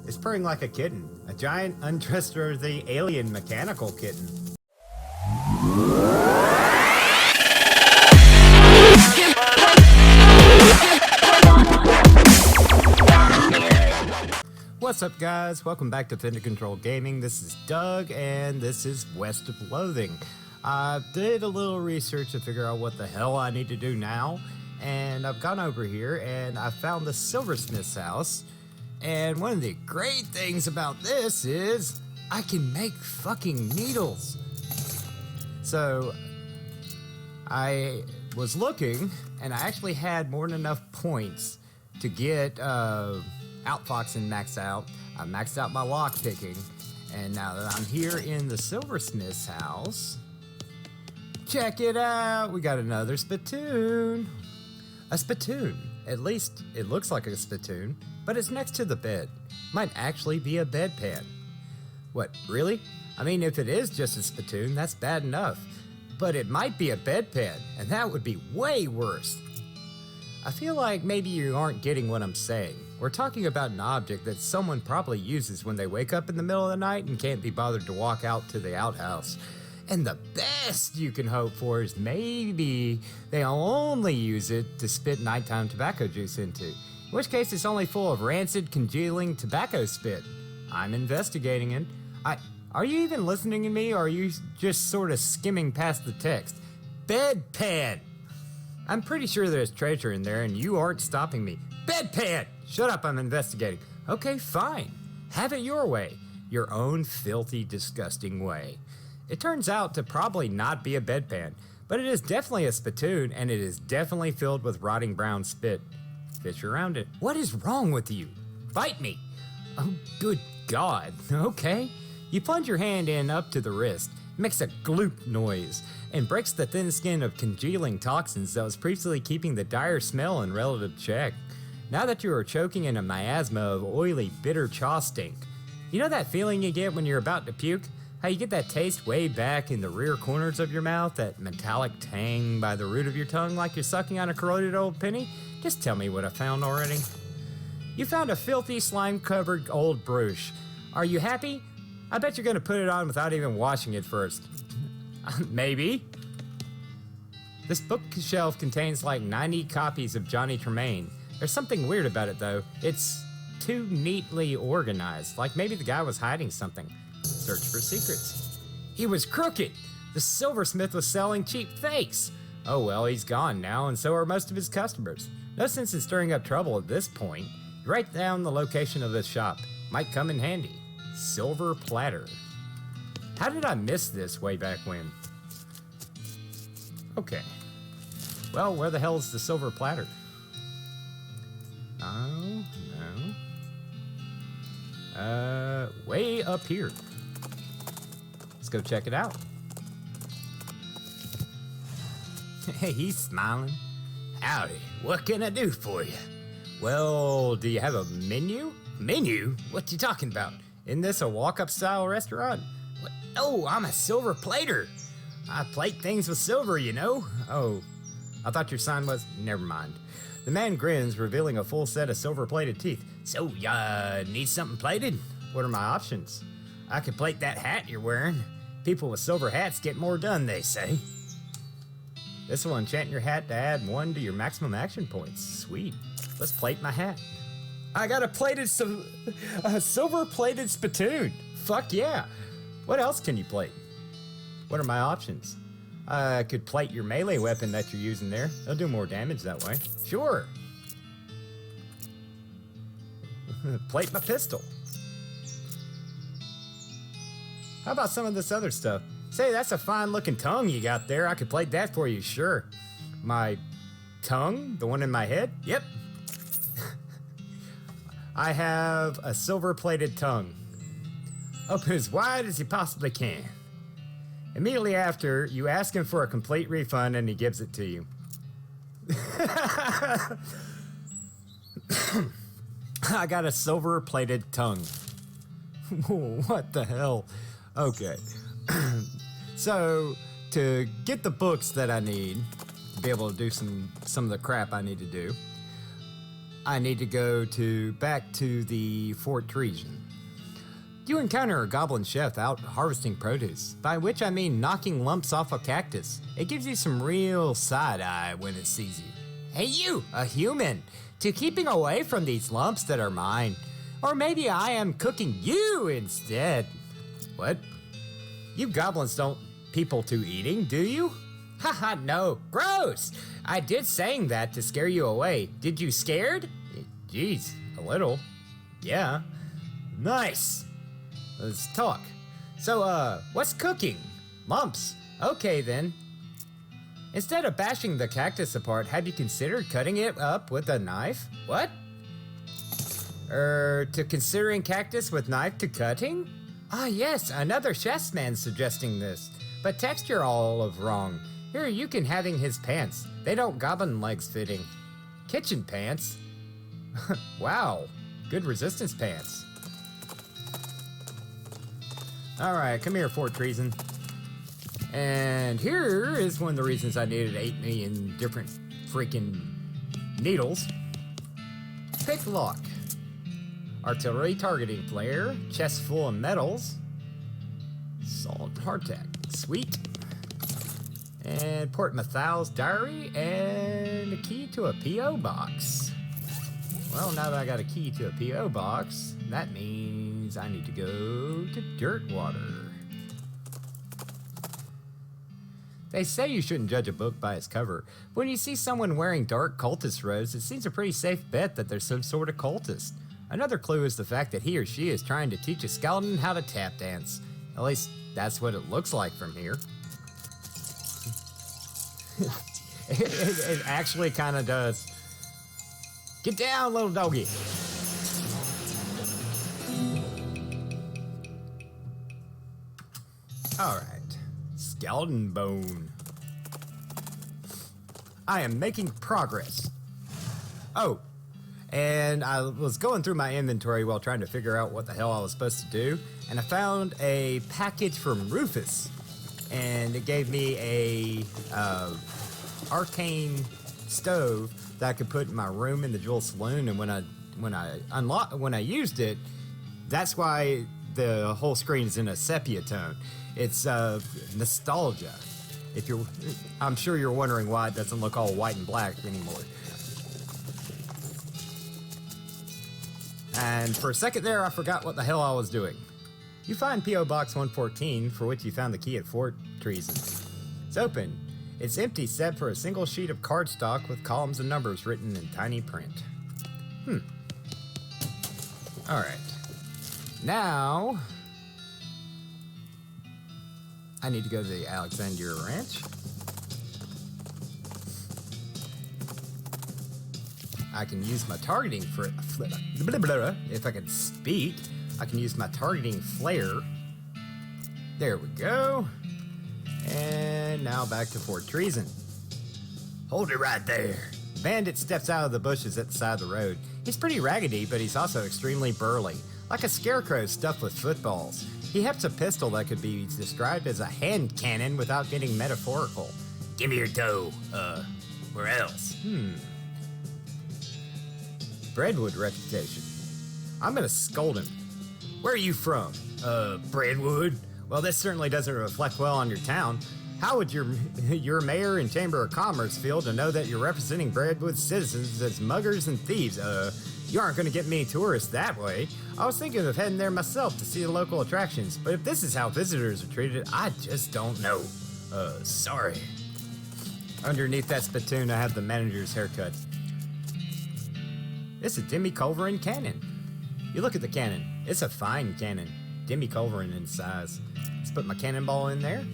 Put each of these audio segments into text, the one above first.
It's purring like a kitten. A giant, untrustworthy, alien mechanical kitten. What's up, guys? Welcome back to Fender Control Gaming. This is Doug, and this is West of Loathing. I did a little research to figure out what the hell I need to do now, and I've gone over here, and I found the silversmith's house. And one of the great things about this is I can make fucking needles. So I was looking, and I actually had more than enough points to get outfoxing maxed out. I maxed out my lock picking, and now that I'm here in the silversmith's house, check it out. We got another spittoon. A spittoon. At least it looks like a spittoon, but it's next to the bed. Might actually be a bedpan. What, really? I mean, if it is just a spittoon, that's bad enough. But it might be a bedpan, and that would be way worse. I feel like maybe you aren't getting what I'm saying. We're talking about an object that someone probably uses when they wake up in the middle of the night and can't be bothered to walk out to the outhouse. And the best you can hope for is maybe they only use it to spit nighttime tobacco juice into. In which case it's only full of rancid, congealing tobacco spit. I'm investigating it. Are you even listening to me, or are you just sort of skimming past the text? Bedpan! I'm pretty sure there's treasure in there and you aren't stopping me. Bedpan! Shut up, I'm investigating. Okay, fine. Have it your way. Your own filthy, disgusting way. It turns out to probably not be a bedpan, but it is definitely a spittoon, and it is definitely filled with rotting brown spit. Fish around it. What is wrong with you? Bite me! Oh, good God. Okay. You plunge your hand in up to the wrist, makes a gloop noise, and breaks the thin skin of congealing toxins that was previously keeping the dire smell in relative check. Now that you are choking in a miasma of oily, bitter chaw stink. You know that feeling you get when you're about to puke? How you get that taste way back in the rear corners of your mouth, that metallic tang by the root of your tongue like you're sucking on a corroded old penny? Just tell me what I found already. You found a filthy, slime-covered old brooch. Are you happy? I bet you're gonna put it on without even washing it first. Maybe. This bookshelf contains like 90 copies of Johnny Tremaine. There's something weird about it though. It's too neatly organized, like maybe the guy was hiding something. Search for secrets. He was crooked. The silversmith was selling cheap fakes. Oh well, he's gone now, and so are most of his customers. No sense in stirring up trouble at this point. Write down the location of this shop. Might come in handy. Silver platter. How did I miss this way back when? Okay. Well, where the hell is the silver platter? Oh, no. Way up here. Let's go check it out. Hey, he's smiling. Howdy, what can I do for you? Well, do you have a menu? Menu? What you talking about? Isn't this a walk-up style restaurant? What? Oh, I'm a silver plater. I plate things with silver, you know. Oh, I thought your sign was... Never mind. The man grins, revealing a full set of silver-plated teeth. So, need something plated? What are my options? I could plate that hat you're wearing. People with silver hats get more done, they say. This will enchant your hat to add 1 to your maximum action points. Sweet. Let's plate my hat. I got a silver-plated spittoon. Fuck yeah. What else can you plate? What are my options? I could plate your melee weapon that you're using there. They'll do more damage that way. Sure. Plate my pistol. How about some of this other stuff? Say, that's a fine-looking tongue you got there. I could plate that for you, sure. My tongue? The one in my head? Yep. I have a silver-plated tongue. Open as wide as you possibly can. Immediately after, you ask him for a complete refund and he gives it to you. I got a silver-plated tongue. What the hell? Okay. So, to get the books that I need to be able to do some of the crap I need to do, I need to go back to the Fort Treason. You encounter a goblin chef out harvesting produce, by which I mean knocking lumps off a cactus. It gives you some real side-eye when it sees you. Hey you, a human, to keeping away from these lumps that are mine. Or maybe I am cooking you instead. What? You goblins don't people to eating, do you? Haha, no, gross! I did saying that to scare you away. Did you scared? Jeez, a little. Yeah. Nice! Let's talk. So, what's cooking? Lumps. Okay, then. Instead of bashing the cactus apart, have you considered cutting it up with a knife? What? To considering cactus with knife to cutting? Ah, yes, another chef's man suggesting this. But texture all of wrong. Here, you can having his pants. They don't goblin legs fitting. Kitchen pants? Wow, good resistance pants. Alright, come here, Fort Treason. And here is one of the reasons I needed 8 million different freaking needles. Pick lock. Artillery targeting flare. Chest full of metals. Solid hardtack. Sweet. And Port Mathal's diary. And a key to a P.O. box. Well, now that I got a key to a P.O. box, that means I need to go to Dirtwater. They say you shouldn't judge a book by its cover. When you see someone wearing dark cultist robes, it seems a pretty safe bet that they're some sort of cultist. Another clue is the fact that he or she is trying to teach a skeleton how to tap dance. At least, that's what it looks like from here. It actually kind of does. Get down, little doggy. Alright. Skeleton bone. I am making progress. Oh, and I was going through my inventory while trying to figure out what the hell I was supposed to do, and I found a package from Rufus, and it gave me a arcane stove that I could put in my room in the Jewel Saloon, and when I used it, that's why the whole screen is in a sepia tone. It's nostalgia. I'm sure you're wondering why it doesn't look all white and black anymore. And for a second there, I forgot what the hell I was doing. You find P.O. Box 114, for which you found the key at Fort Treason. It's open. It's empty, except for a single sheet of cardstock with columns and numbers written in tiny print. Alright. Now, I need to go to the Alexandria Ranch. I can use my targeting for if I can speak. I can use my targeting flare. There we go. And now back to Fort Treason. Hold it right there. Bandit steps out of the bushes at the side of the road. He's pretty raggedy, but he's also extremely burly, like a scarecrow stuffed with footballs. He has a pistol that could be described as a hand cannon without getting metaphorical. Give me your dough. Where else? Breadwood reputation. I'm gonna scold him. Where are you from? Breadwood? Well, this certainly doesn't reflect well on your town. How would your mayor and chamber of commerce feel to know that you're representing Breadwood citizens as muggers and thieves? You aren't gonna get many tourists that way. I was thinking of heading there myself to see the local attractions, but if this is how visitors are treated, I just don't know. Sorry. Underneath that spittoon, I have the manager's haircut. It's a demi-culverin cannon. You look at the cannon. It's a fine cannon. Demi-culverin in size. Let's put my cannonball in there.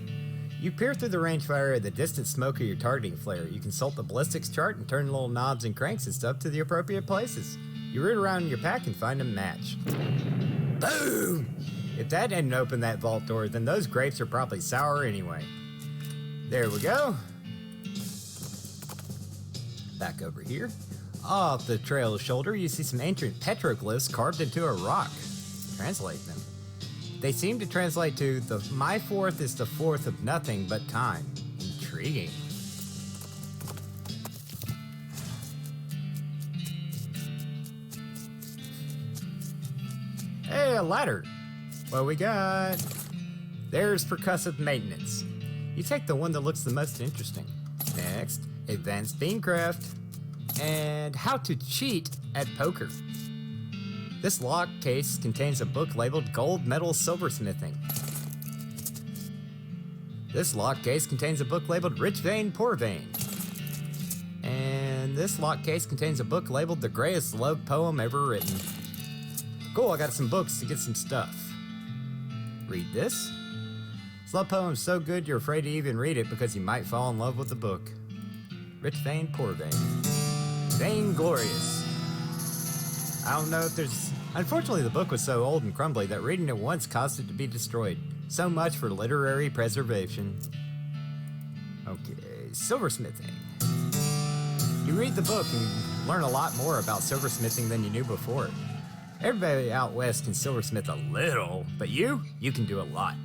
You peer through the rangefinder at the distant smoke of your targeting flare. You consult the ballistics chart and turn little knobs and cranks and stuff to the appropriate places. You root around in your pack and find a match. Boom! If that didn't open that vault door, then those grapes are probably sour anyway. There we go. Back over here. Off the trail's shoulder, you see some ancient petroglyphs carved into a rock. Translate them. They seem to translate to, my fourth is the fourth of nothing but time. Intriguing. Hey, a ladder. What we got? There's percussive maintenance. You take the one that looks the most interesting. Next, advanced beancraft. And how to cheat at poker. This lock case contains a book labeled Gold Medal Silversmithing. This lock case contains a book labeled Rich Vein, Poor Vein. And this lock case contains a book labeled The Greatest Love Poem Ever Written. Cool, I got some books to get some stuff. Read this. This love poem's so good you're afraid to even read it because you might fall in love with the book. Rich Vein, Poor Vein. Vainglorious. I don't know if there's... Unfortunately, the book was so old and crumbly that reading it once caused it to be destroyed. So much for literary preservation. Okay, silversmithing. You read the book and learn a lot more about silversmithing than you knew before. Everybody out west can silversmith a little, but you can do a lot.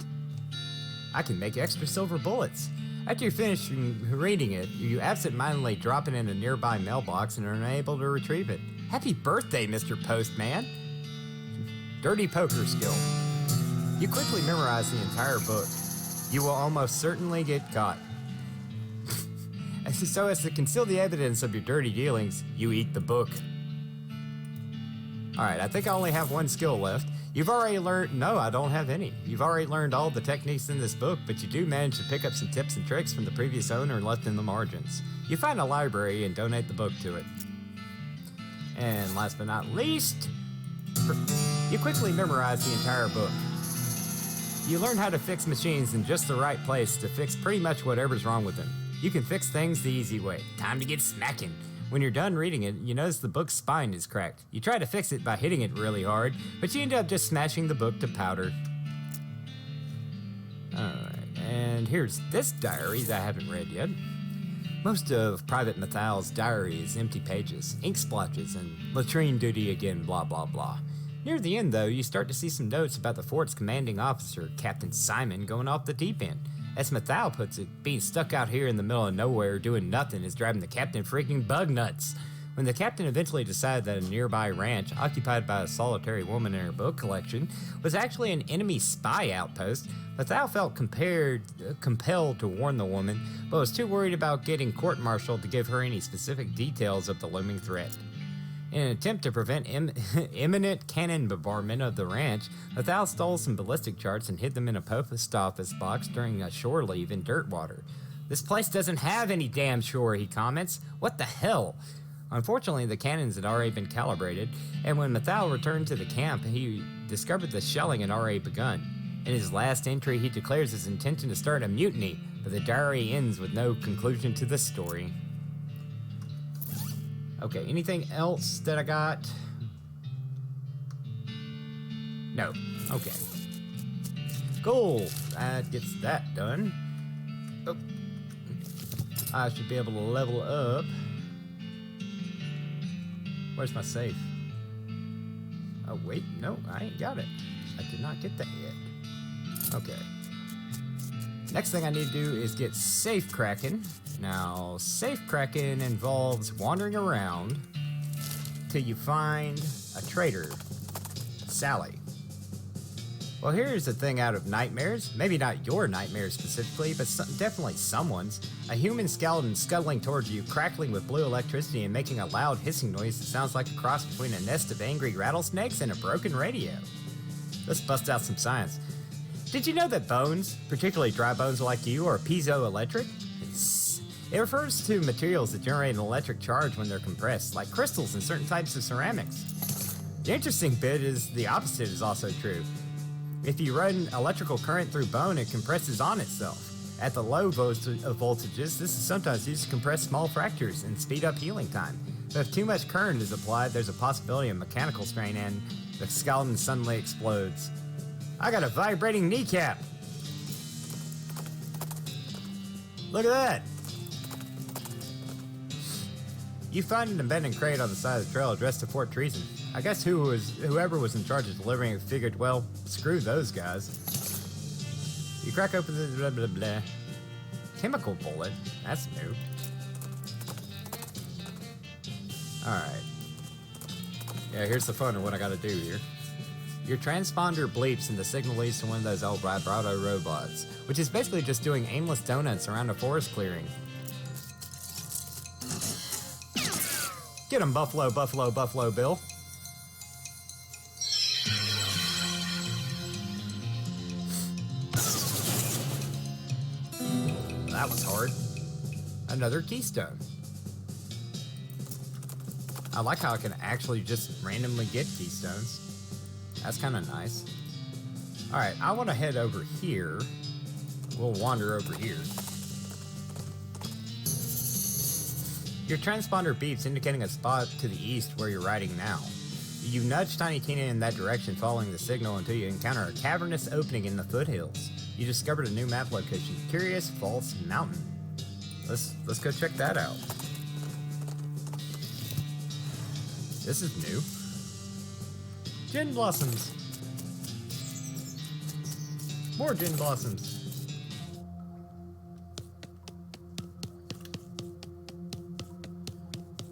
I can make extra silver bullets. After you finish reading it, you absent-mindedly drop it in a nearby mailbox and are unable to retrieve it. Happy birthday, Mr. Postman! Dirty poker skill. You quickly memorize the entire book. You will almost certainly get caught. So as to conceal the evidence of your dirty dealings, you eat the book. Alright, I think I only have one skill left. You've already learned... No, I don't have any. You've already learned all the techniques in this book, but you do manage to pick up some tips and tricks from the previous owner left in the margins. You find a library and donate the book to it. And last but not least, you quickly memorize the entire book. You learn how to fix machines in just the right place to fix pretty much whatever's wrong with them. You can fix things the easy way. Time to get smacking. When you're done reading it, you notice the book's spine is cracked. You try to fix it by hitting it really hard, but you end up just smashing the book to powder. Alright, and here's this diary that I haven't read yet. Most of Private Mathal's diary is empty pages, ink splotches, and latrine duty again, blah blah blah. Near the end, though, you start to see some notes about the fort's commanding officer, Captain Simon, going off the deep end. As Mathal puts it, being stuck out here in the middle of nowhere doing nothing is driving the captain freaking bug nuts. When the captain eventually decided that a nearby ranch, occupied by a solitary woman in her book collection, was actually an enemy spy outpost, Mathal felt compelled to warn the woman, but was too worried about getting court-martialed to give her any specific details of the looming threat. In an attempt to prevent imminent cannon bombardment of the ranch, Mathal stole some ballistic charts and hid them in a post office box during a shore leave in Dirtwater. This place doesn't have any damn shore, he comments. What the hell? Unfortunately, the cannons had already been calibrated, and when Mathal returned to the camp, he discovered the shelling had already begun. In his last entry, he declares his intention to start a mutiny, but the diary ends with no conclusion to the story. Okay, anything else that I got? No. Okay. Cool. That gets that done. Oh. I should be able to level up. Where's my safe? Oh, wait. No, I ain't got it. I did not get that yet. Okay. Next thing I need to do is get Safecracking. Now, Safecracking involves wandering around till you find a traitor, Sally. Well, here's the thing out of nightmares. Maybe not your nightmares specifically, but definitely someone's. A human skeleton scuttling towards you, crackling with blue electricity and making a loud hissing noise that sounds like a cross between a nest of angry rattlesnakes and a broken radio. Let's bust out some science. Did you know that bones, particularly dry bones like you, are piezoelectric? It refers to materials that generate an electric charge when they're compressed, like crystals and certain types of ceramics. The interesting bit is the opposite is also true. If you run electrical current through bone, it compresses on itself. At the low voltages, this is sometimes used to compress small fractures and speed up healing time. But if too much current is applied, there's a possibility of mechanical strain and the skeleton suddenly explodes. I got a vibrating kneecap! Look at that! You find an abandoned crate on the side of the trail addressed to Fort Treason. I guess whoever was in charge of delivering it figured, well, screw those guys. You crack open the blah blah blah. Chemical bullet? That's new. Alright. Yeah, here's the fun of what I gotta do here. Your transponder bleeps and the signal leads to one of those old Vibrato robots, which is basically just doing aimless donuts around a forest clearing. Get him, Buffalo, Buffalo, Buffalo Bill. That was hard. Another keystone. I like how I can actually just randomly get keystones. That's kind of nice. Alright, I want to head over here. We'll wander over here. Your transponder beeps, indicating a spot to the east where you're riding now. You nudge Tiny Tina in that direction, following the signal until you encounter a cavernous opening in the foothills. You discovered a new map location, Curious Falls Mountain. Let's go check that out. This is new. Gin blossoms. More gin blossoms.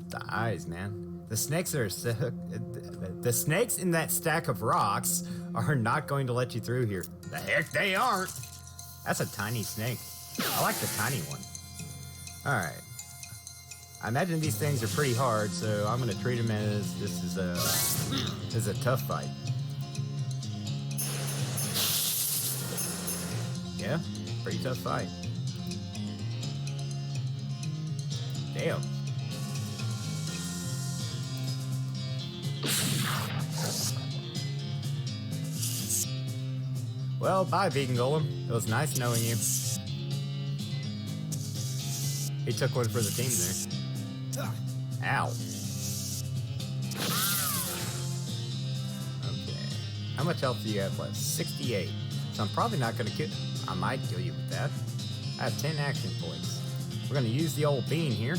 The eyes, man. The snakes the snakes in that stack of rocks are not going to let you through here. The heck they aren't. That's a tiny snake. I like the tiny one. All right. I imagine these things are pretty hard, so I'm gonna treat them as this is a tough fight. Yeah, pretty tough fight. Damn. Well, bye, Vegan Golem. It was nice knowing you. He took one for the team there. Ow. Okay. How much health do you have left? 68. So I'm probably not going to kill... I might kill you with that. I have 10 action points. We're going to use the old bean here.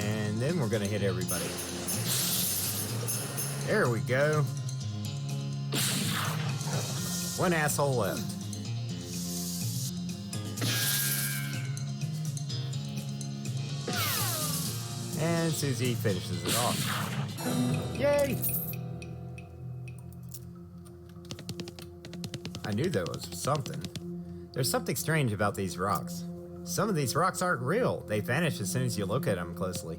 And then we're going to hit everybody. There we go. One asshole left. And Susie finishes it off. Yay! I knew there was something. There's something strange about these rocks. Some of these rocks aren't real. They vanish as soon as you look at them closely.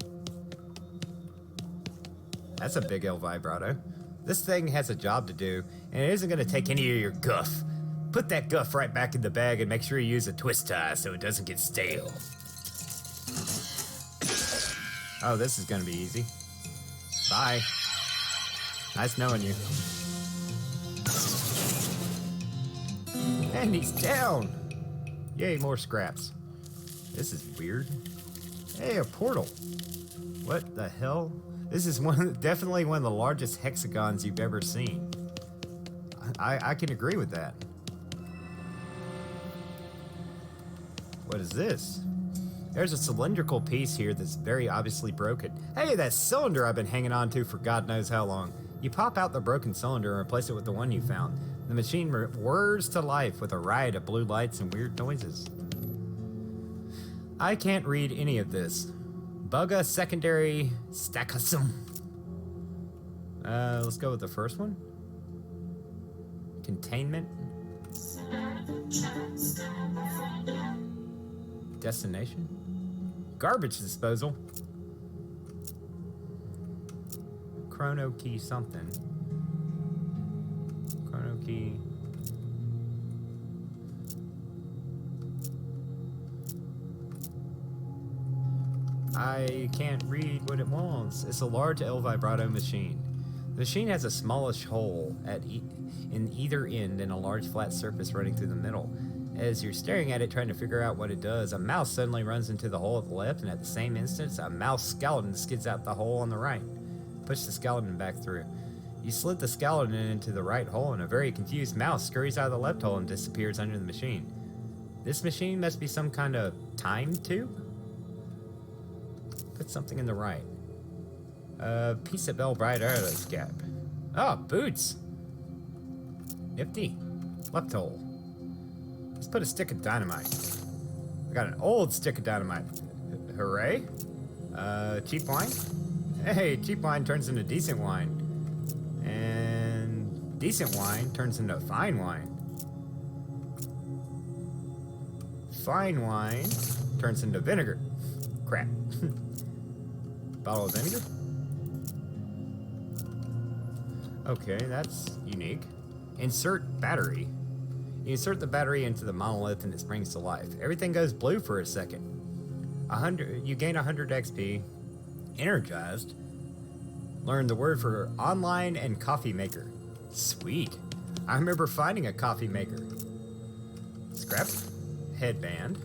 That's a big L vibrato. This thing has a job to do, and it isn't going to take any of your guff. Put that guff right back in the bag and make sure you use a twist tie so it doesn't get stale. Oh, this is gonna be easy. Bye. Nice knowing you. And he's down! Yay, more scraps. This is weird. Hey, a portal. What the hell? This is definitely one of the largest hexagons you've ever seen. I can agree with that. What is this? There's a cylindrical piece here that's very obviously broken. Hey, that cylinder I've been hanging on to for God knows how long. You pop out the broken cylinder and replace it with the one you found. The machine whirs to life with a riot of blue lights and weird noises. I can't read any of this. Bugga secondary stackasum. Let's go with the first one. Containment. Destination. Garbage disposal. Chrono key something. Chrono key. I can't read what it wants. It's a large L vibrato machine. The machine has a smallish hole in either end and a large flat surface running through the middle. As you're staring at it, trying to figure out what it does, a mouse suddenly runs into the hole at the left, and at the same instant, a mouse skeleton skids out the hole on the right. Push the skeleton back through. You slid the skeleton into the right hole, and a very confused mouse scurries out of the left hole and disappears under the machine. This machine must be some kind of time tube? Put something in the right. Piece of Bell Bright Arrows gap. Oh, boots! Nifty. Left hole. Let's put a stick of dynamite. I got an old stick of dynamite. Hooray. Cheap wine? Hey, cheap wine turns into decent wine. And decent wine turns into fine wine. Fine wine turns into vinegar. Crap. Bottle of vinegar? Okay, that's unique. Insert battery. You insert the battery into the monolith and it springs to life. Everything goes blue for a second. You gain 100 XP. Energized. Learn the word for online and coffee maker. Sweet. I remember finding a coffee maker. Scrap. Headband.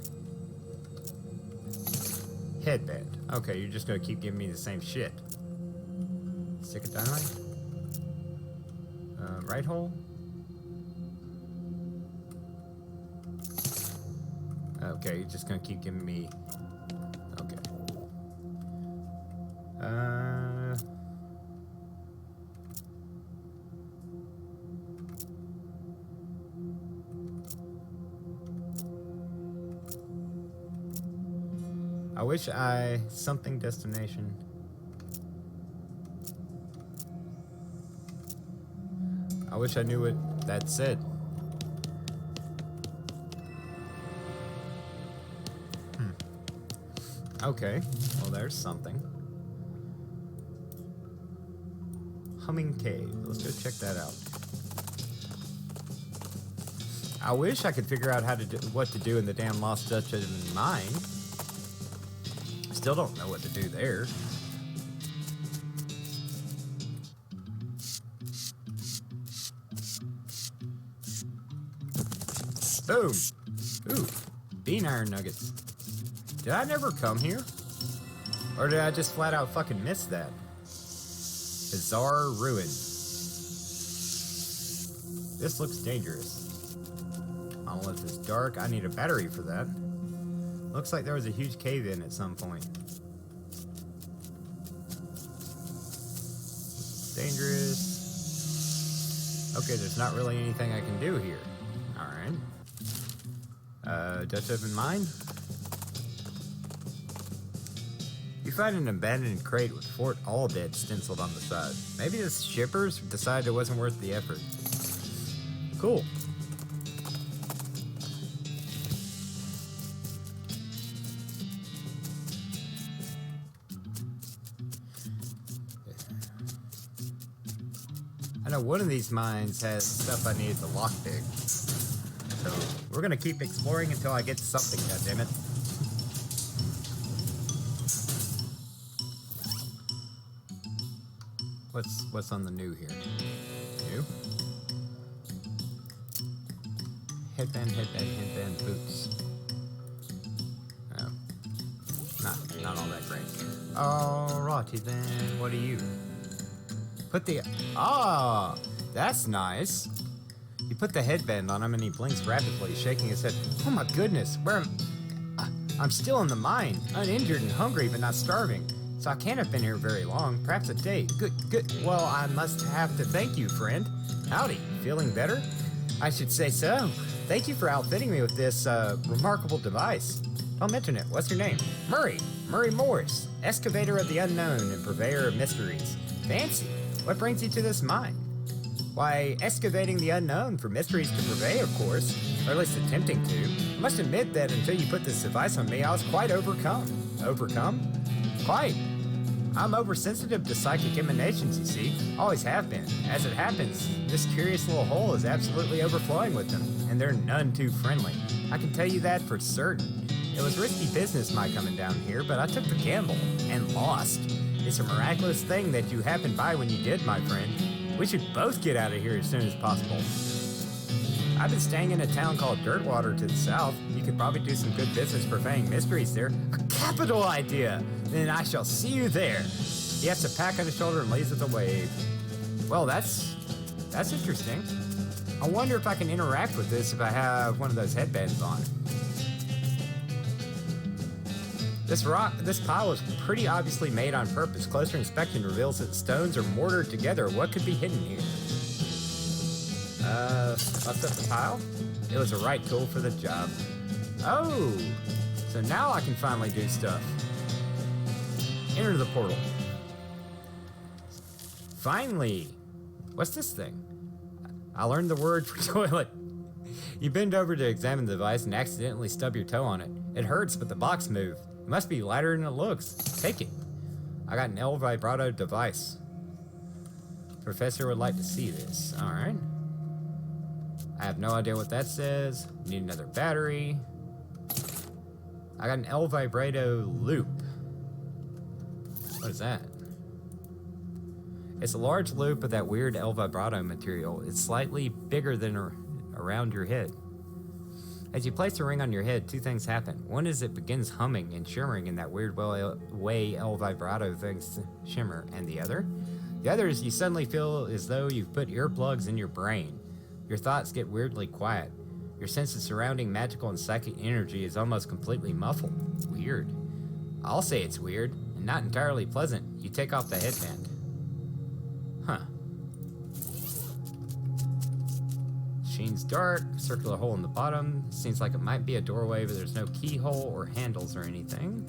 Headband. Okay, you're just gonna keep giving me the same shit. Stick of dynamite. Right hole. Okay, you're just gonna keep giving me. Okay. I wish something destination. I wish I knew what that said. Okay, well there's something. Humming Cave. Let's go check that out. I wish I could figure out what to do in the damn Lost Dutchman mine. Still don't know what to do there. Boom! Ooh, bean iron nuggets. Did I never come here? Or did I just flat out fucking miss that? Bizarre ruin. This looks dangerous. Monolith is dark. I need a battery for that. Looks like there was a huge cave in at some point. Dangerous. Okay, there's not really anything I can do here. Alright. Dutch open mine. You find an abandoned crate with Fort All Dead stenciled on the side. Maybe the shippers decided it wasn't worth the effort. Cool. I know one of these mines has stuff I need to lockpick. So we're gonna keep exploring until I get to something, goddammit. What's on the new here? New? Headband, boots. Oh. Not all that great. Alrighty then, what are you? That's nice. You put the headband on him and he blinks rapidly, shaking his head. Oh my goodness, I'm still in the mine, uninjured and hungry, but not starving. So I can't have been here very long, perhaps a day. Good. Well, I must have to thank you, friend. Howdy, feeling better? I should say so. Thank you for outfitting me with this remarkable device. Don't mention it. What's your name? Murray Morris, excavator of the unknown and purveyor of mysteries. Fancy. What brings you to this mine? Why, excavating the unknown for mysteries to purvey, of course, or at least attempting to. I must admit that until you put this device on me, I was quite overcome. Overcome? Quite. I'm oversensitive to psychic emanations, you see. Always have been. As it happens, this curious little hole is absolutely overflowing with them, and they're none too friendly. I can tell you that for certain. It was risky business my coming down here, but I took the gamble and lost. It's a miraculous thing that you happened by when you did, my friend. We should both get out of here as soon as possible. I've been staying in a town called Dirtwater to the south. You could probably do some good business purveying mysteries there. A capital idea! Then I shall see you there. He has a pack on his shoulder and lays with a wave. Well, that's interesting. I wonder if I can interact with this if I have one of those headbands on. This pile was pretty obviously made on purpose. Closer inspection reveals that stones are mortared together. What could be hidden here? Bust up the pile? It was the right tool for the job. Oh, so now I can finally do stuff. Enter the portal. Finally. What's this thing? I learned the word for toilet. You bend over to examine the device and accidentally stub your toe on it. It hurts, but the box moved. It must be lighter than it looks. Take it. I got an Vibrato device. Professor would like to see this. Alright. I have no idea what that says. Need another battery. I got an Vibrato loop. What is that? It's a large loop of that weird Vibrato material. It's slightly bigger than around your head. As you place the ring on your head, two things happen. One is it begins humming and shimmering in that weird way Vibrato things shimmer, and the other is you suddenly feel as though you've put earplugs in your brain. Your thoughts get weirdly quiet. Your sense of surrounding magical and psychic energy is almost completely muffled. Weird. I'll say it's weird, and not entirely pleasant. You take off the headband. Huh. Machine's dark, circular hole in the bottom. Seems like it might be a doorway, but there's no keyhole or handles or anything.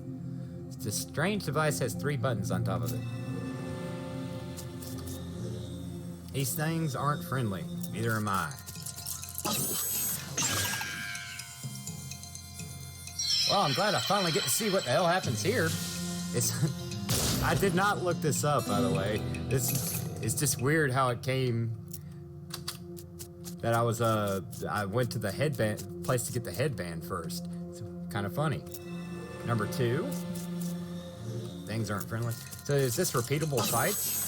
This strange device has 3 buttons on top of it. These things aren't friendly. Neither am I. Well, I'm glad I finally get to see what the hell happens here. I did not look this up, by the way. It's just weird how it came that I went to the headband place to get the headband first. It's kind of funny. Number 2, things aren't friendly. So is this repeatable fights?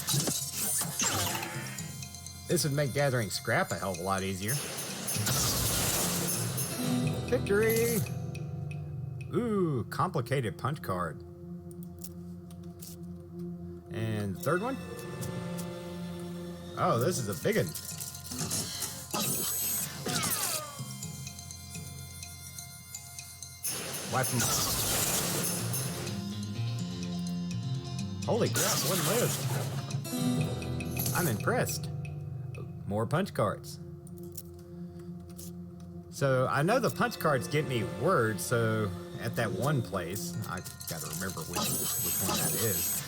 This would make gathering scrap a hell of a lot easier. Victory! Ooh, complicated punch card. And the third one? Oh, this is a big one. Wipe them off. Holy crap, one lived. I'm impressed. More punch cards. So I know the punch cards get me words, so at that one place, I gotta remember which one that is.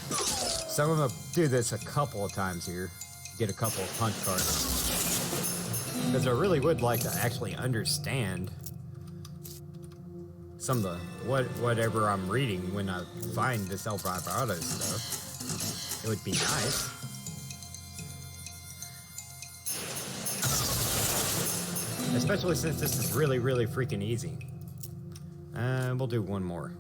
So I'm gonna do this a couple of times here, get a couple of punch cards. Because I really would like to actually understand some of the whatever I'm reading when I find this Vibrato stuff. It would be nice. Especially since this is really, really freaking easy. We'll do one more.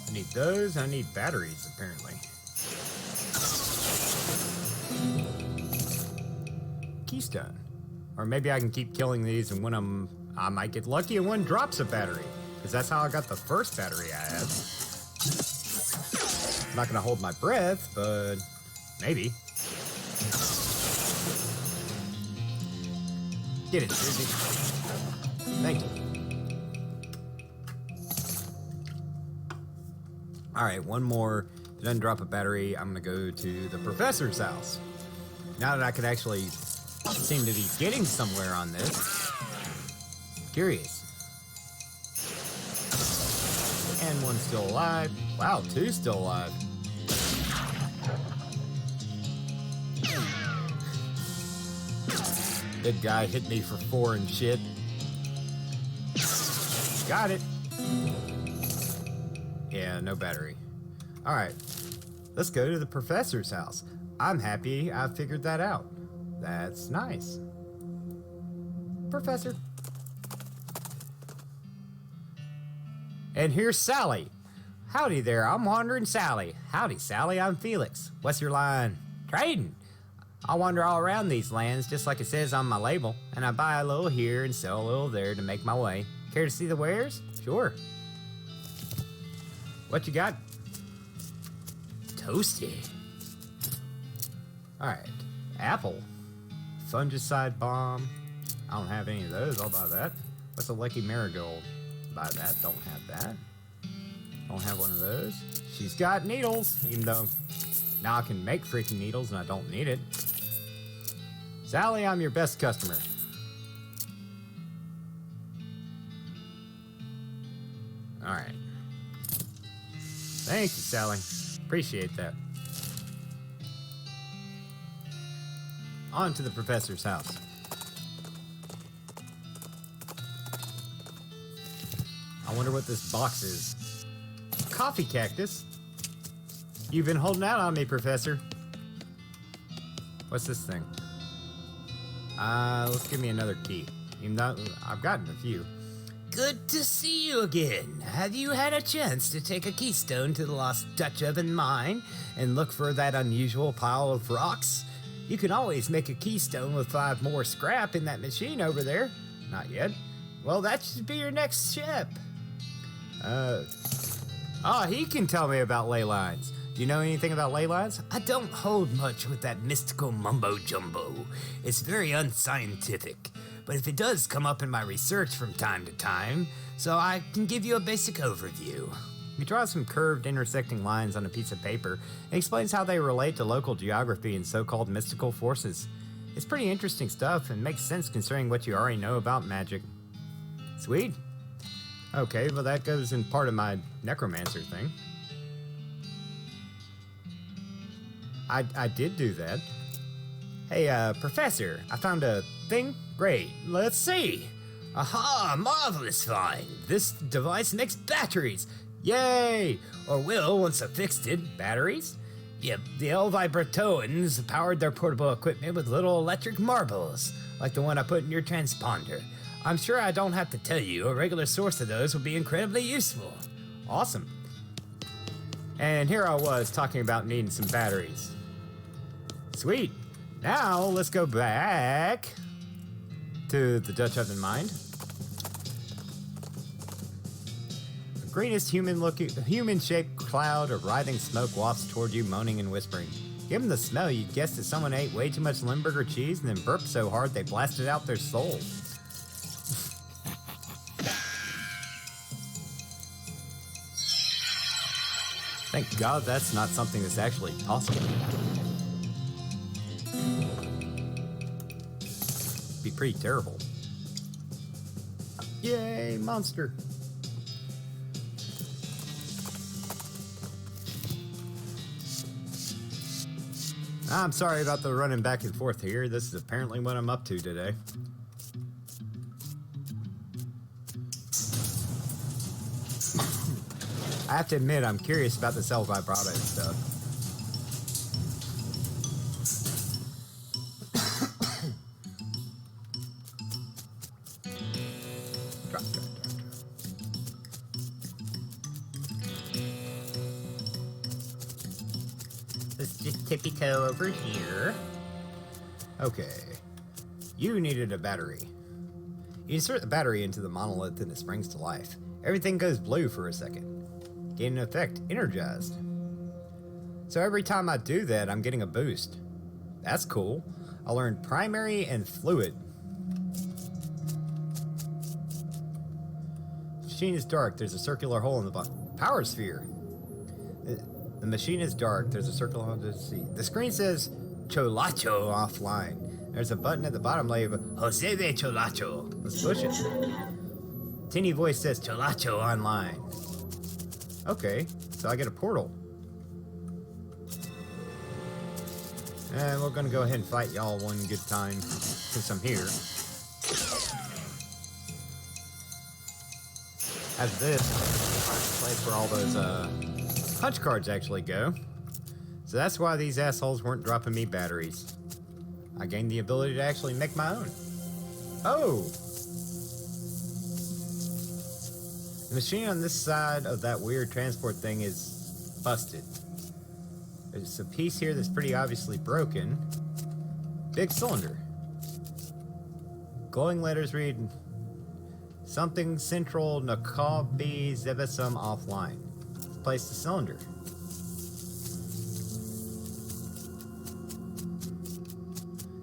I need those. I need batteries, apparently. Keystone. Or maybe I can keep killing these, and when I might get lucky and one drops a battery. Because that's how I got the first battery I had. I'm not going to hold my breath, but maybe. Get it, Susie. Thank you. Alright, one more. It doesn't drop a battery. I'm going to go to the professor's house. Now that I could actually seem to be getting somewhere on this. Curious. And one's still alive. Wow, 2 still alive. Big guy hit me for 4 and shit. Got it. Yeah, no battery. Alright, let's go to the professor's house. I'm happy I figured that out. That's nice. Professor. And here's Sally. Howdy there, I'm Wandering Sally. Howdy, Sally, I'm Felix. What's your line? Trading. I wander all around these lands just like it says on my label, and I buy a little here and sell a little there to make my way. Care to see the wares? Sure. What you got? Toasty. Alright. Apple. Fungicide bomb. I don't have any of those. I'll buy that. What's a lucky marigold? Buy that. Don't have that. Don't have one of those. She's got needles, even though now I can make freaking needles and I don't need it. Sally, I'm your best customer. Alright. Thank you, Sally. Appreciate that. On to the professor's house. I wonder what this box is. Coffee cactus? You've been holding out on me, Professor. What's this thing? Let's give me another key. Even though I've gotten a few. Good to see you again. Have you had a chance to take a keystone to the lost Dutch oven mine and look for that unusual pile of rocks? You can always make a keystone with 5 more scrap in that machine over there. Not yet. Well, that should be your next step. He can tell me about ley lines. Do you know anything about ley lines? I don't hold much with that mystical mumbo-jumbo. It's very unscientific. But if it does come up in my research from time to time, so I can give you a basic overview. He draws some curved intersecting lines on a piece of paper and explains how they relate to local geography and so-called mystical forces. It's pretty interesting stuff and makes sense considering what you already know about magic. Sweet. Okay, well that goes in part of my Necromancer thing. I did do that. Hey, Professor, I found a thing. Great, let's see. Aha, marvelous find. This device makes batteries. Yay! Or will, once I've fixed it. Batteries? Yep, the Vibratoans powered their portable equipment with little electric marbles, like the one I put in your transponder. I'm sure I don't have to tell you, a regular source of those will be incredibly useful. Awesome. And here I was talking about needing some batteries. Sweet. Now let's go back to the Dutch oven mine. The greenest human-shaped cloud of writhing smoke wafts toward you, moaning and whispering. Given the smell, you'd guess that someone ate way too much Limburger cheese and then burped so hard they blasted out their soul. Thank God that's not something that's actually possible. Be pretty terrible. Yay, monster. I'm sorry about the running back and forth here. This is apparently what I'm up to today. I have to admit, I'm curious about the cell vibrato stuff. Drop. Let's just tippy toe over here. Okay. You needed a battery. You insert the battery into the monolith and it springs to life. Everything goes blue for a second. Gain an effect, energized. So every time I do that, I'm getting a boost. That's cool. I learned primary and fluid. Machine is dark. There's a circular hole in the bottom. Power sphere. The machine is dark. There's a circular hole. Let's see. The screen says Cholacho offline. There's a button at the bottom labeled Jose de Cholacho. Let's push it. Tinny voice says Cholacho online. Okay, so I get a portal. And we're gonna go ahead and fight y'all one good time since I'm here. As this place where all those punch cards actually go. So that's why these assholes weren't dropping me batteries. I gained the ability to actually make my own. Oh! The machine on this side of that weird transport thing is busted. There's a piece here that's pretty obviously broken. Big cylinder. Glowing letters read something central Nakabi Zebasum offline. Let's place the cylinder.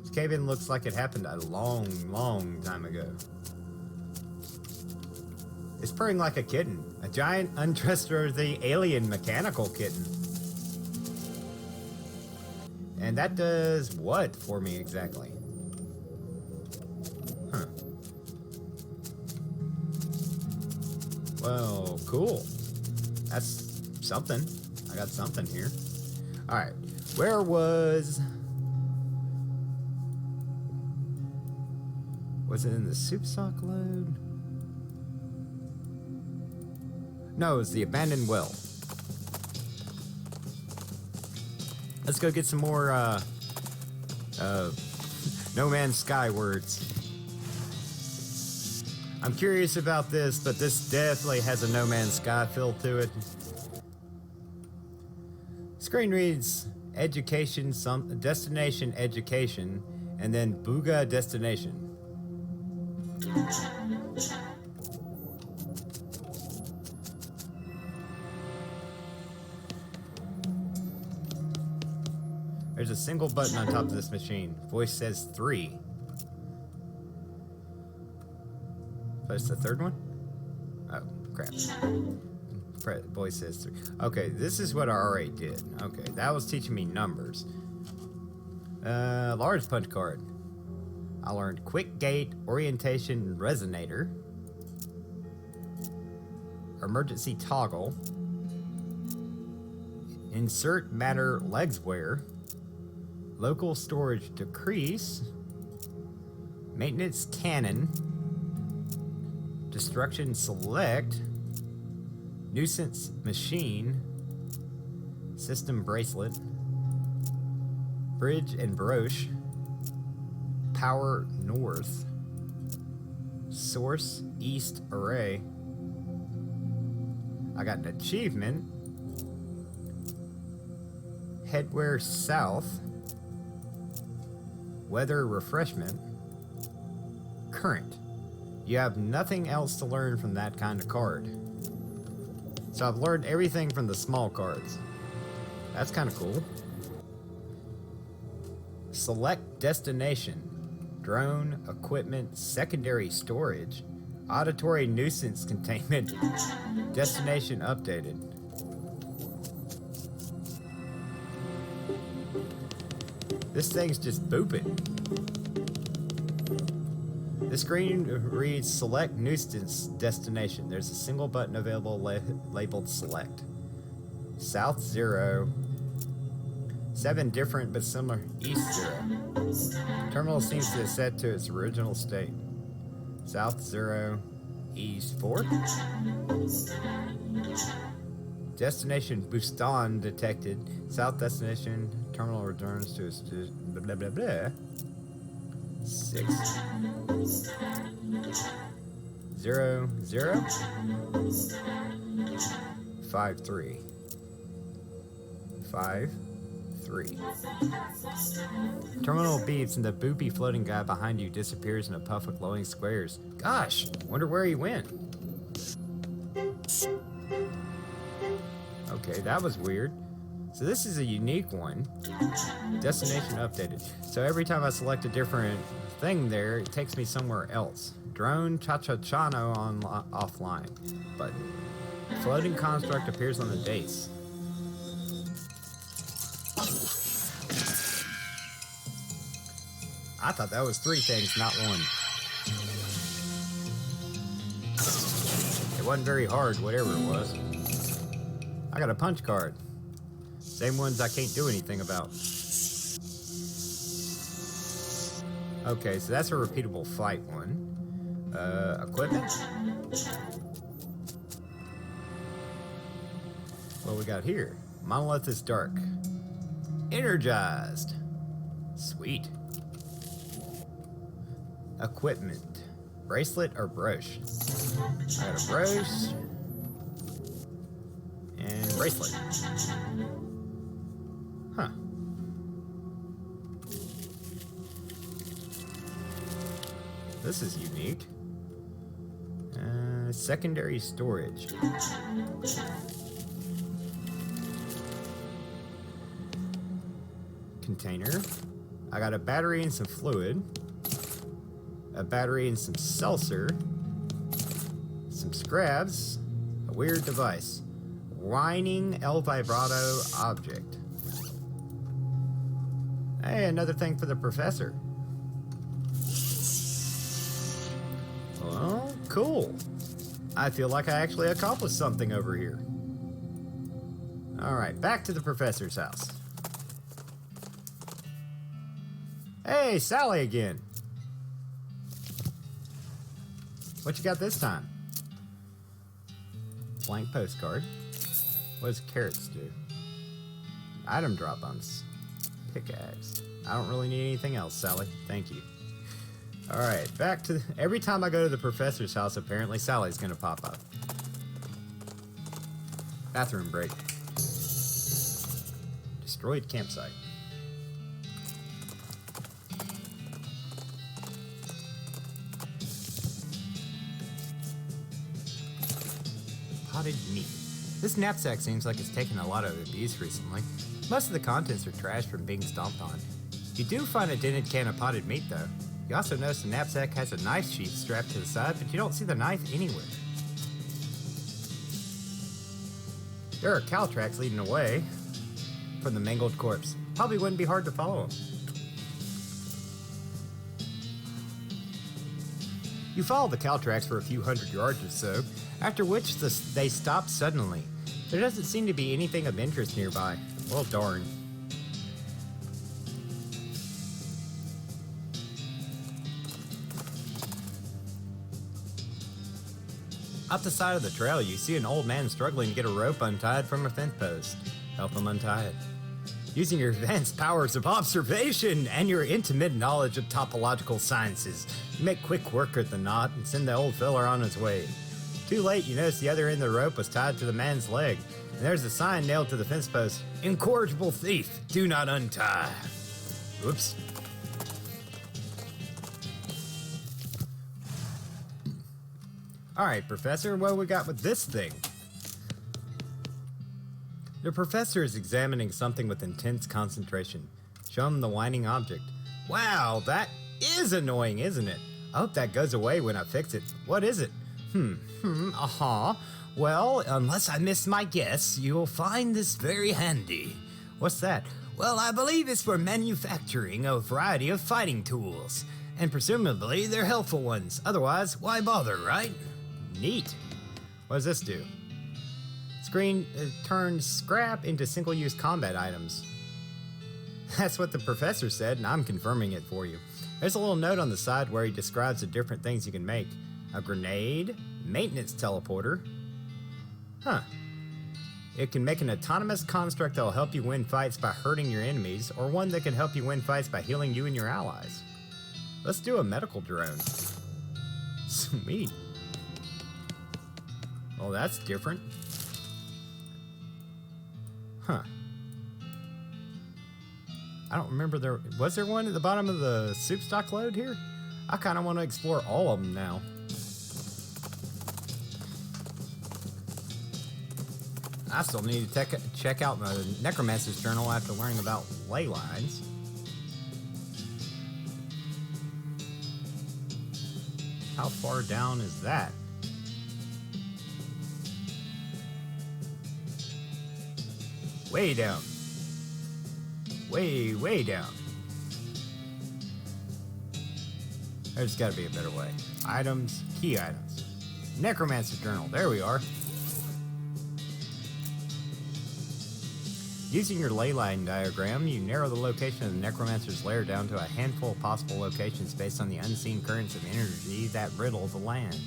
This cave-in looks like it happened a long, long time ago. It's purring like a kitten. A giant, untrustworthy, alien mechanical kitten. And that does what for me exactly? Huh. Well, cool. That's something. I got something here. Alright. Where was... Was it in the soup stock load? No, it was the abandoned well. Let's go get some more, No Man's Sky words. I'm curious about this, but this definitely has a No Man's Sky feel to it. Screen reads education, destination education, and then Booga destination. There's a single button on top of this machine. Voice says 3. Press the third one? Oh, crap. Voice says 3. Okay, this is what I already did. Okay, that was teaching me numbers. Large punch card. I learned quick gate, orientation, resonator, emergency toggle, insert matter legs wear, local storage decrease, maintenance cannon, destruction select, nuisance machine, system bracelet, bridge and brooch, power north, source east array. I got an achievement, headwear south, weather refreshment, current. You have nothing else to learn from that kind of card. So I've learned everything from the small cards. That's kind of cool. Select destination. Drone, equipment, secondary storage, auditory nuisance containment, destination updated. This thing's just booping. The screen reads select nuisance destination. There's a single button available labeled select. South 0. 7 different but similar. East 0. Terminal seems to have set to its original state. South 0. East 4. Destination Bustan detected. South destination. Terminal returns to its blah blah blah. 6. 0 0. 5 3. 5 3. Terminal beeps and the boopy floating guy behind you disappears in a puff of glowing squares. Gosh, wonder where he went. Okay, that was weird. So this is a unique one. Destination updated. So every time I select a different thing there, it takes me somewhere else. Drone Chachachano on offline. Button. Floating construct appears on the base. I thought that was 3 things, not 1. It wasn't very hard, whatever it was. I got a punch card. Same ones I can't do anything about. Okay, so that's a repeatable fight one. Equipment? What we got here? Monolith is dark. Energized. Sweet. Equipment. Bracelet or brooch? I got a brooch. And bracelet. Huh. This is unique. Secondary storage. Container. I got a battery and some fluid. A battery and some seltzer. Some scraps. A weird device. Whining El Vibrato object. Hey, another thing for the professor. Well, cool. I feel like I actually accomplished something over here. Alright, back to the professor's house. Hey, Sally again. What you got this time? Blank postcard. What does carrots do? Item drop on pickaxe. I don't really need anything else, Sally. Thank you. Alright, back to... Every time I go to the professor's house, apparently Sally's gonna pop up. Bathroom break. Destroyed campsite. Potted meat. This knapsack seems like it's taken a lot of abuse recently. Most of the contents are trashed from being stomped on. You do find a dented can of potted meat, though. You also notice the knapsack has a knife sheath strapped to the side, but you don't see the knife anywhere. There are cow tracks leading away from the mangled corpse. Probably wouldn't be hard to follow them. You follow the cow tracks for a few hundred yards or so, after which they stop suddenly. There doesn't seem to be anything of interest nearby. Well, darn. Up the side of the trail, you see an old man struggling to get a rope untied from a fence post. Help him untie it. Using your advanced powers of observation and your intimate knowledge of topological sciences, you make quick work of the knot and send the old fella on his way. Too late, you notice the other end of the rope was tied to the man's leg, and there's a sign nailed to the fence post. Incorrigible thief, do not untie. Oops. Alright, Professor, what we got with this thing? The professor is examining something with intense concentration. Show him the whining object. Wow, that is annoying, isn't it? I hope that goes away when I fix it. What is it? Well, unless I miss my guess, you'll find this very handy. What's that? Well, I believe it's for manufacturing a variety of fighting tools. And presumably they're helpful ones. Otherwise, why bother, right? Neat. What does this do? Screen turns scrap into single-use combat items. That's what the professor said, and I'm confirming it for you. There's a little note on the side where he describes the different things you can make. A grenade, maintenance teleporter. Huh. It can make an autonomous construct that will help you win fights by hurting your enemies, or one that can help you win fights by healing you and your allies. Let's do a medical drone. Sweet. Well, that's different. Huh. I don't remember was there one at the bottom of the soup stock load here? I kind of want to explore all of them now. I still need to check out the Necromancer's journal after learning about ley lines. How far down is that? Way down. Way down. There's got to be a better way. Items, key items. Necromancer journal, there we are. Using your ley line diagram, you narrow the location of the Necromancer's lair down to a handful of possible locations based on the unseen currents of energy that riddle the land.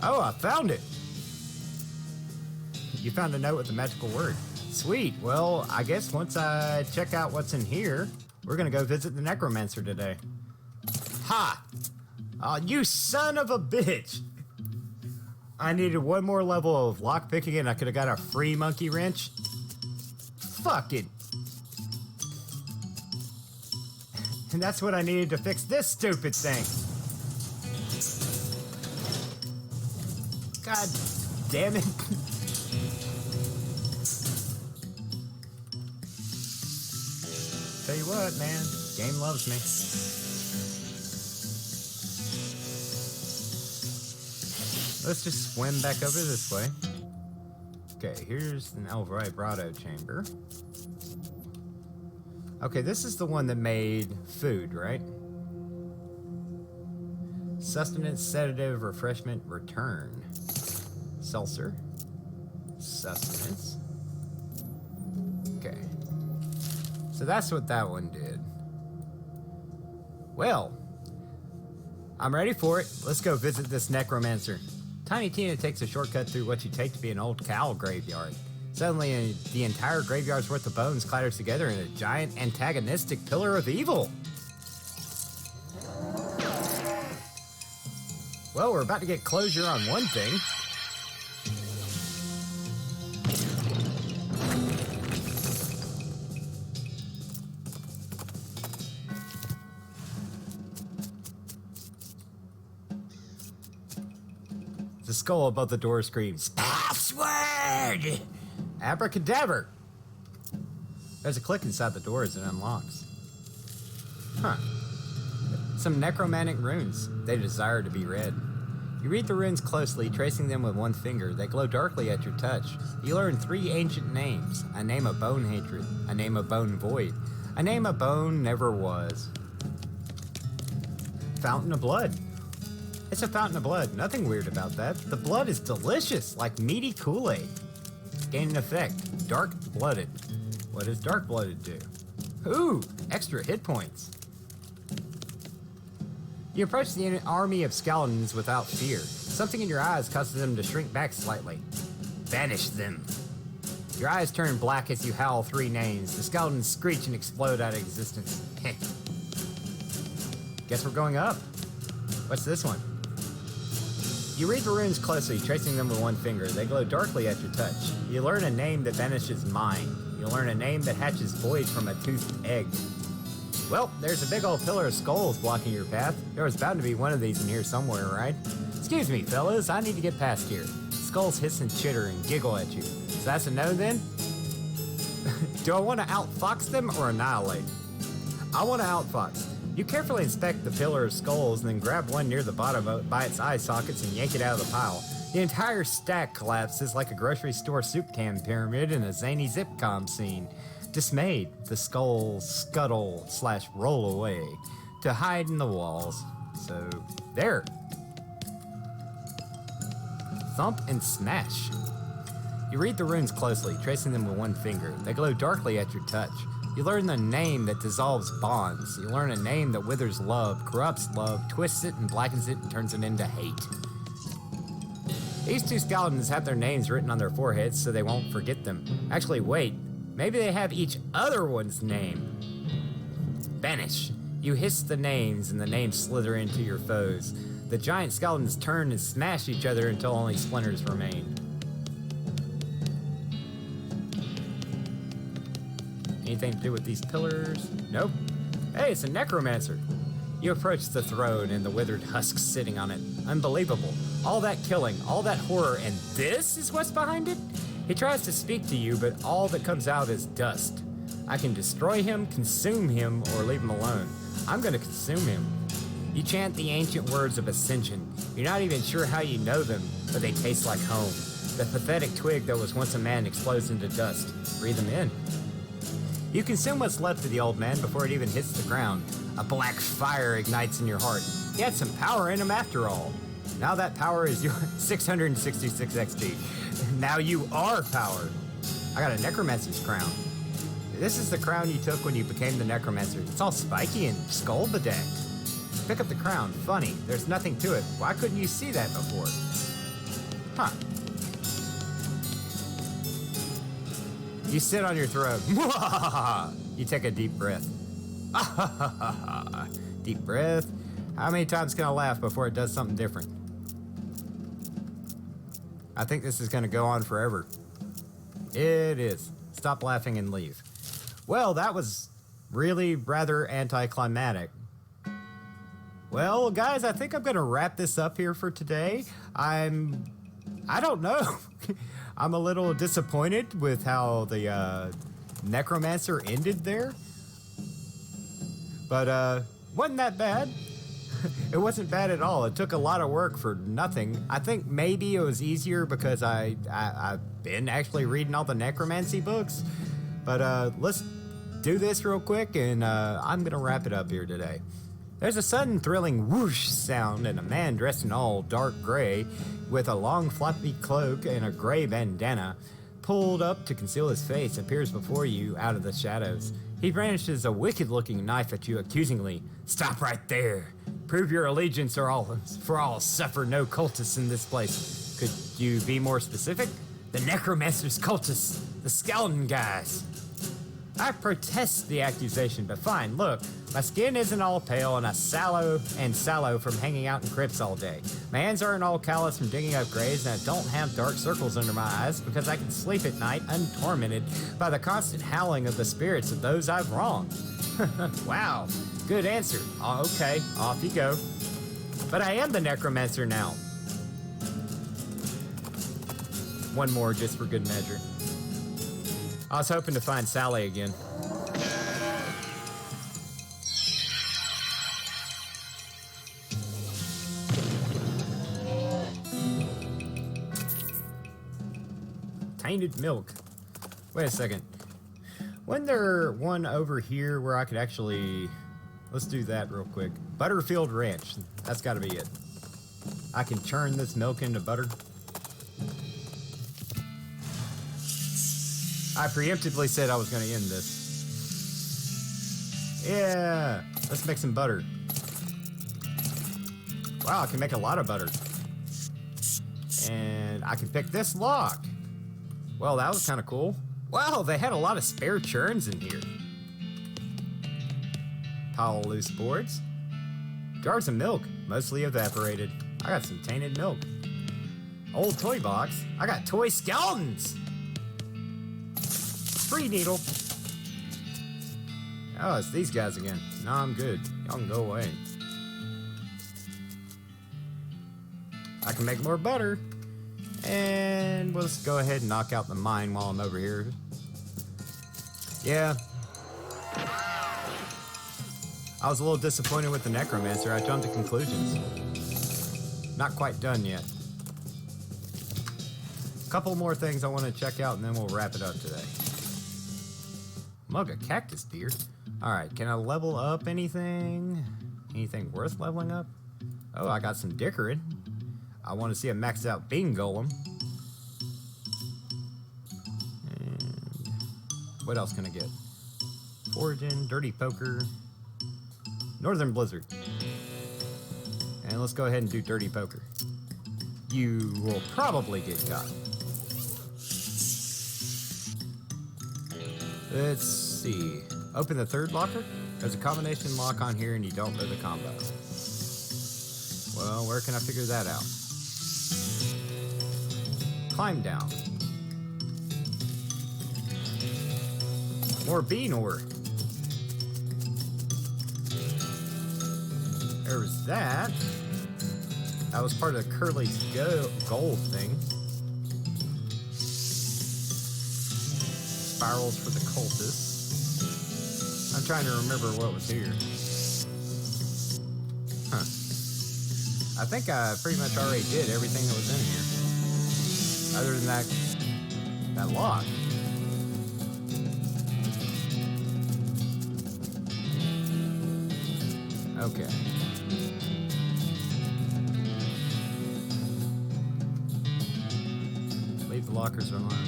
Oh, I found it! You found a note with a magical word. Sweet. Well, I guess once I check out what's in here, we're gonna go visit the Necromancer today. Ha! Oh, you son of a bitch! I needed one more level of lockpicking and I could have got a free monkey wrench. Fuck it. And that's what I needed to fix this stupid thing. God damn it. Tell you what, man, game loves me. Let's just swim back over this way. Okay, here's an Vibrato chamber. Okay, this is the one that made food, right? Sustenance, sedative, refreshment, return. seltzer, sustenance. Okay. So that's what that one did. Well, I'm ready for it. Let's go visit this Necromancer. Tiny Tina takes a shortcut through what you take to be an old cow graveyard. Suddenly, the entire graveyard's worth of bones clatters together in a giant antagonistic pillar of evil. Well, we're about to get closure on one thing. The skull above the door screams, "Password!" Abracadabra! There's a click inside the door as it unlocks. Huh. Some necromantic runes. They desire to be read. You read the runes closely, tracing them with one finger. They glow darkly at your touch. You learn 3 ancient names. A name of bone hatred. A name of bone void. A name of bone never was. Fountain of blood. It's a fountain of blood. Nothing weird about that. The blood is delicious, like meaty Kool-Aid. Gain an effect. Dark-blooded. What does dark-blooded do? Ooh, extra hit points. You approach the army of skeletons without fear. Something in your eyes causes them to shrink back slightly. Banish them. Your eyes turn black as you howl 3 names. The skeletons screech and explode out of existence. Guess we're going up. What's this one? You read the runes closely, tracing them with one finger. They glow darkly at your touch. You learn a name that vanishes mind. You learn a name that hatches void from a toothed egg. Well, there's a big old pillar of skulls blocking your path. There was bound to be one of these in here somewhere, right? Excuse me, fellas, I need to get past here. Skulls hiss and chitter and giggle at you. So that's a no then? Do I want to outfox them or annihilate? I want to outfox. You carefully inspect the pillar of skulls and then grab one near the bottom by its eye sockets and yank it out of the pile. The entire stack collapses like a grocery store soup can pyramid in a zany zipcom scene. Dismayed, the skulls scuttle/roll away to hide in the walls. So, there. Thump and smash. You read the runes closely, tracing them with one finger. They glow darkly at your touch. You learn the name that dissolves bonds. You learn a name that withers love, corrupts love, twists it and blackens it and turns it into hate. These 2 skeletons have their names written on their foreheads so they won't forget them. Actually, wait. Maybe they have each other one's name. Banish. You hiss the names and the names slither into your foes. The giant skeletons turn and smash each other until only splinters remain. Anything to do with these pillars? Nope. Hey, it's a necromancer. You approach the throne and the withered husks sitting on it. Unbelievable. All that killing, all that horror, and this is what's behind it? He tries to speak to you, but all that comes out is dust. I can destroy him, consume him, or leave him alone. I'm gonna consume him. You chant the ancient words of ascension. You're not even sure how you know them, but they taste like home. The pathetic twig that was once a man explodes into dust. Breathe them in. You consume what's left of the old man before it even hits the ground. A black fire ignites in your heart. He had some power in him after all. Now that power is your 666 XP. Now you are power. I got a Necromancer's crown. This is the crown you took when you became the Necromancer. It's all spiky and skull bedecked. Pick up the crown. Funny, there's nothing to it. Why couldn't you see that before? Huh. You sit on your throne. You take a deep breath. Deep breath. How many times can I laugh before it does something different? I think this is going to go on forever. It is. Stop laughing and leave. Well, that was really rather anticlimactic. Well, guys, I think I'm going to wrap this up here for today. I don't know. I'm a little disappointed with how the Necromancer ended there. But wasn't that bad. It wasn't bad at all. It took a lot of work for nothing. I think maybe it was easier because I've been actually reading all the necromancy books. But let's do this real quick, and I'm going to wrap it up here today. There's a sudden thrilling whoosh sound, and a man dressed in all dark gray with a long floppy cloak and a gray bandana pulled up to conceal his face appears before you out of the shadows. He brandishes a wicked-looking knife at you accusingly. "Stop right there. Prove your allegiance or I'll suffer no cultists in this place." "Could you be more specific?" "The Necromancer's cultists, the skeleton guys." "I protest the accusation, but fine. Look, my skin isn't all pale and sallow from hanging out in crypts all day. My hands aren't all callous from digging up graves, and I don't have dark circles under my eyes because I can sleep at night untormented by the constant howling of the spirits of those I've wronged." "Wow, good answer. Okay, off you go. But I am the Necromancer now." One more just for good measure. I was hoping to find Sally again. Tainted milk. Wait a second. Wasn't there one over here where I could actually... Let's do that real quick. Butterfield Ranch. That's got to be it. I can churn this milk into butter. I preemptively said I was going to end this. Yeah, let's make some butter. Wow, I can make a lot of butter. And I can pick this lock. Well, that was kind of cool. Wow, they had a lot of spare churns in here. Pile of loose boards. Jars of milk, mostly evaporated. I got some tainted milk. Old toy box. I got toy skeletons. Free needle. Oh, it's these guys again. No, I'm good. Y'all can go away. I can make more butter. And we'll just go ahead and knock out the mine while I'm over here. Yeah. I was a little disappointed with the Necromancer. I jumped to conclusions. Not quite done yet. Couple more things I want to check out and then we'll wrap it up today. Mug of cactus beer. Alright, can I level up anything? Anything worth leveling up? Oh, I got some dickering. I want to see a maxed out bean golem. And what else can I get? Foraging, dirty poker, northern blizzard. And let's go ahead and do dirty poker. You will probably get caught. Let's see. Open the third locker. There's a combination lock on here and you don't know the combo. Well, where can I figure that out? Climb down. More bean ore. There was that. That was part of Curly's gold thing. Spirals for the cultists. I'm trying to remember what was here. Huh. I think I pretty much already did everything that was in here. Other than that lock. Okay. Leave the lockers alone.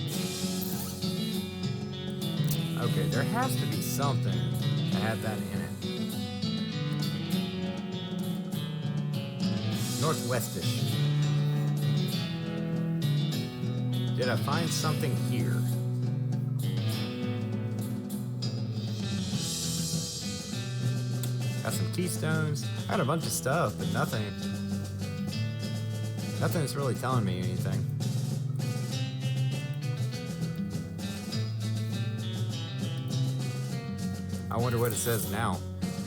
Okay, there has to be something to have that in it. Northwestish. Did I find something here? Got some keystones. I got a bunch of stuff, but nothing's really telling me anything. I wonder what it says now.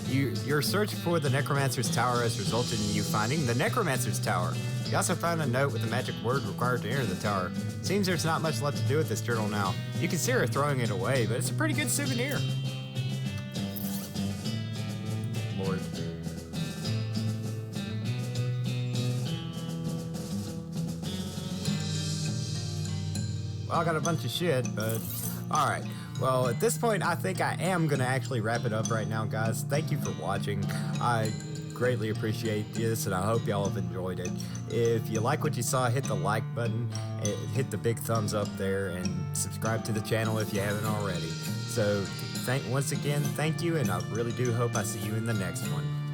Your search for the Necromancer's Tower has resulted in you finding the Necromancer's Tower. You also found a note with the magic word required to enter the tower. Seems there's not much left to do with this journal now. You consider throwing it away, but it's a pretty good souvenir. Lord. Well, I got a bunch of shit, but alright. Well, at this point, I think I am going to actually wrap it up right now, guys. Thank you for watching. greatly appreciate this, and I hope y'all have enjoyed it. If you like what you saw, hit the like button, hit the big thumbs up there, and subscribe to the channel if you haven't already. So once again, thank you, and I really do hope I see you in the next one.